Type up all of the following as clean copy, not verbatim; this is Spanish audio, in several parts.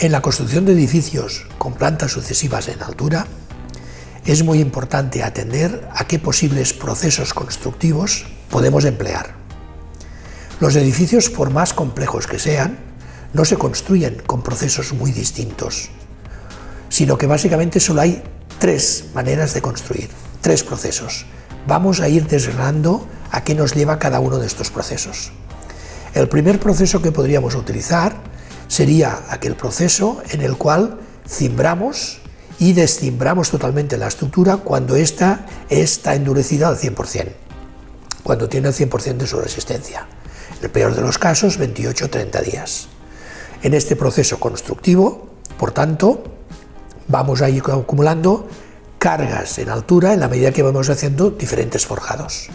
En la construcción de edificios con plantas sucesivas en altura, es muy importante atender a qué posibles procesos constructivos podemos emplear. Los edificios, por más complejos que sean, no se construyen con procesos muy distintos, sino que básicamente solo hay tres maneras de construir, tres procesos. Vamos a ir desgranando a qué nos lleva cada uno de estos procesos. El primer proceso que podríamos utilizar sería aquel proceso en el cual cimbramos y descimbramos totalmente la estructura cuando ésta está endurecida al 100%, cuando tiene el 100% de su resistencia. En el peor de los casos, 28 o 30 días. En este proceso constructivo, por tanto, vamos a ir acumulando cargas en altura en la medida que vamos haciendo diferentes forjados.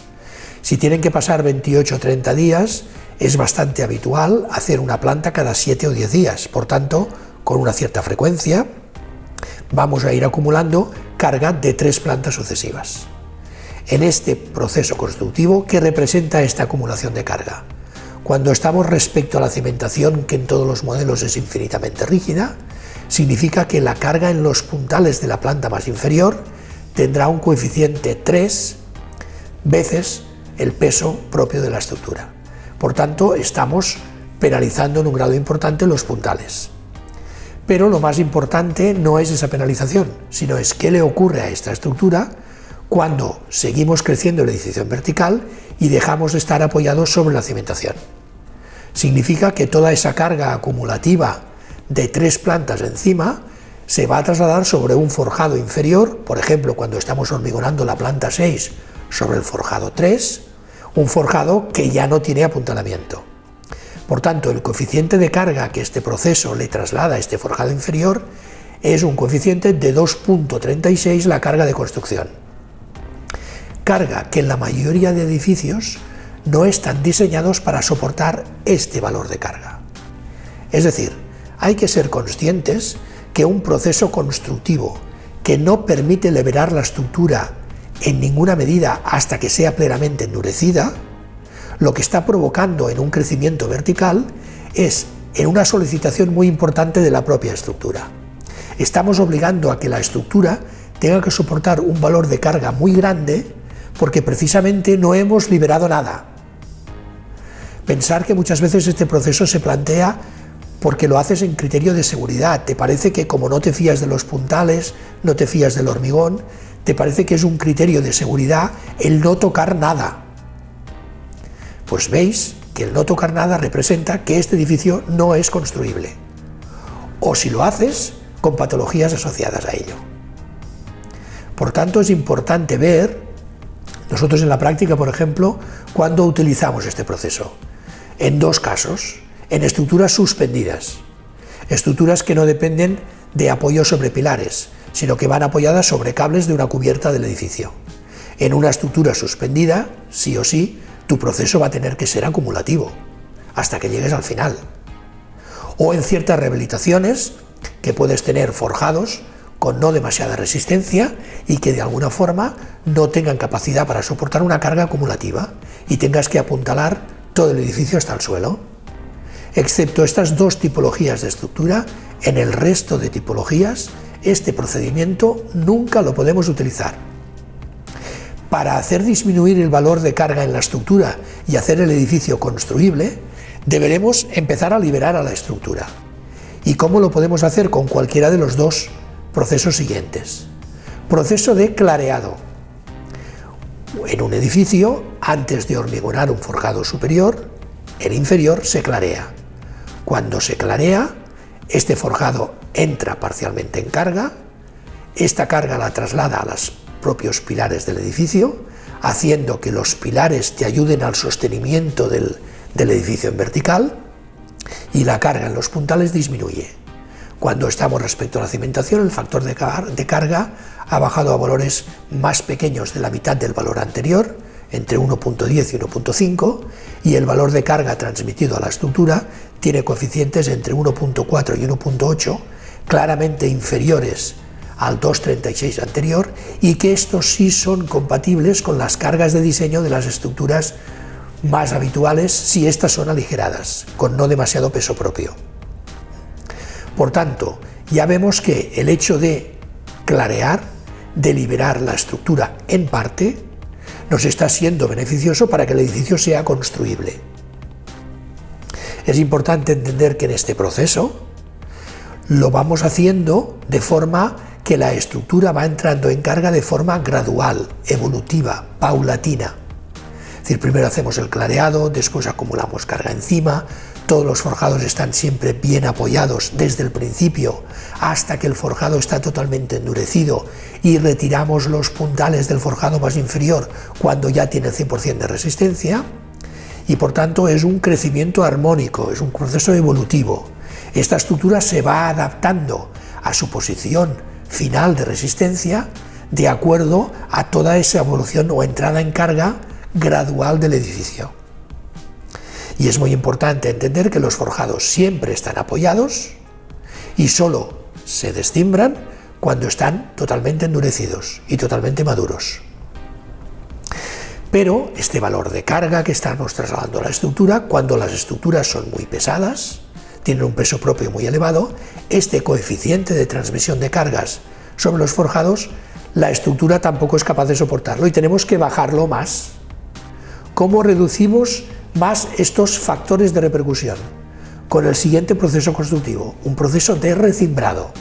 Si tienen que pasar 28 o 30 días, es bastante habitual hacer una planta cada 7 o 10 días, por tanto, con una cierta frecuencia, vamos a ir acumulando carga de 3 plantas sucesivas. En este proceso constructivo, ¿qué representa esta acumulación de carga? Cuando estamos respecto a la cimentación, que en todos los modelos es infinitamente rígida, significa que la carga en los puntales de la planta más inferior tendrá un coeficiente 3 veces el peso propio de la estructura. Por tanto, estamos penalizando en un grado importante los puntales. Pero lo más importante no es esa penalización, sino es qué le ocurre a esta estructura cuando seguimos creciendo el edificio en vertical y dejamos de estar apoyados sobre la cimentación. Significa que toda esa carga acumulativa de 3 plantas encima se va a trasladar sobre un forjado inferior, por ejemplo, cuando estamos hormigonando la planta 6 sobre el forjado 3, un forjado que ya no tiene apuntalamiento. Por tanto, el coeficiente de carga que este proceso le traslada a este forjado inferior es un coeficiente de 2.36 la carga de construcción. Carga que en la mayoría de edificios no están diseñados para soportar este valor de carga. Es decir, hay que ser conscientes que un proceso constructivo que no permite liberar la estructura en ninguna medida hasta que sea plenamente endurecida, lo que está provocando en un crecimiento vertical es en una solicitación muy importante de la propia estructura. Estamos obligando a que la estructura tenga que soportar un valor de carga muy grande porque precisamente no hemos liberado nada. Pensar que muchas veces este proceso se plantea porque lo haces en criterio de seguridad. Te parece que como no te fías de los puntales, no te fías del hormigón, te parece que es un criterio de seguridad el no tocar nada. Pues veis que el no tocar nada representa que este edificio no es construible. O si lo haces, con patologías asociadas a ello. Por tanto, es importante ver, nosotros en la práctica, por ejemplo, cuando utilizamos este proceso. En 2 casos, en estructuras suspendidas, estructuras que no dependen de apoyo sobre pilares, sino que van apoyadas sobre cables de una cubierta del edificio. En una estructura suspendida, sí o sí, tu proceso va a tener que ser acumulativo, hasta que llegues al final. O en ciertas rehabilitaciones, que puedes tener forjados con no demasiada resistencia y que de alguna forma no tengan capacidad para soportar una carga acumulativa y tengas que apuntalar todo el edificio hasta el suelo. Excepto estas 2 tipologías de estructura, en el resto de tipologías, este procedimiento nunca lo podemos utilizar. Para hacer disminuir el valor de carga en la estructura y hacer el edificio construible, deberemos empezar a liberar a la estructura. ¿Y cómo lo podemos hacer? Con cualquiera de los 2 procesos siguientes. Proceso de clareado. En un edificio, antes de hormigonar un forjado superior, el inferior se clarea. Cuando se clarea, este forjado entra parcialmente en carga, esta carga la traslada a los propios pilares del edificio, haciendo que los pilares te ayuden al sostenimiento del edificio en vertical, y la carga en los puntales disminuye. Cuando estamos respecto a la cimentación, el factor de carga ha bajado a valores más pequeños de la mitad del valor anterior, entre 1.10 y 1.5, y el valor de carga transmitido a la estructura tiene coeficientes entre 1.4 y 1.8, claramente inferiores al 2.36 anterior, y que estos sí son compatibles con las cargas de diseño de las estructuras más habituales si estas son aligeradas, con no demasiado peso propio. Por tanto, ya vemos que el hecho de clarear, de liberar la estructura en parte, nos está siendo beneficioso para que el edificio sea construible. Es importante entender que en este proceso lo vamos haciendo de forma que la estructura va entrando en carga de forma gradual, evolutiva, paulatina. Es decir, primero hacemos el clareado, después acumulamos carga encima, todos los forjados están siempre bien apoyados desde el principio hasta que el forjado está totalmente endurecido y retiramos los puntales del forjado más inferior cuando ya tiene el 100% de resistencia, y por tanto es un crecimiento armónico, es un proceso evolutivo. Esta estructura se va adaptando a su posición final de resistencia de acuerdo a toda esa evolución o entrada en carga gradual del edificio. Y es muy importante entender que los forjados siempre están apoyados y solo se descimbran cuando están totalmente endurecidos y totalmente maduros. Pero este valor de carga que estamos trasladando a la estructura, cuando las estructuras son muy pesadas, tienen un peso propio muy elevado, este coeficiente de transmisión de cargas sobre los forjados, la estructura tampoco es capaz de soportarlo y tenemos que bajarlo más. ¿Cómo reducimos más estos factores de repercusión? Con el siguiente proceso constructivo, un proceso de recimbrado.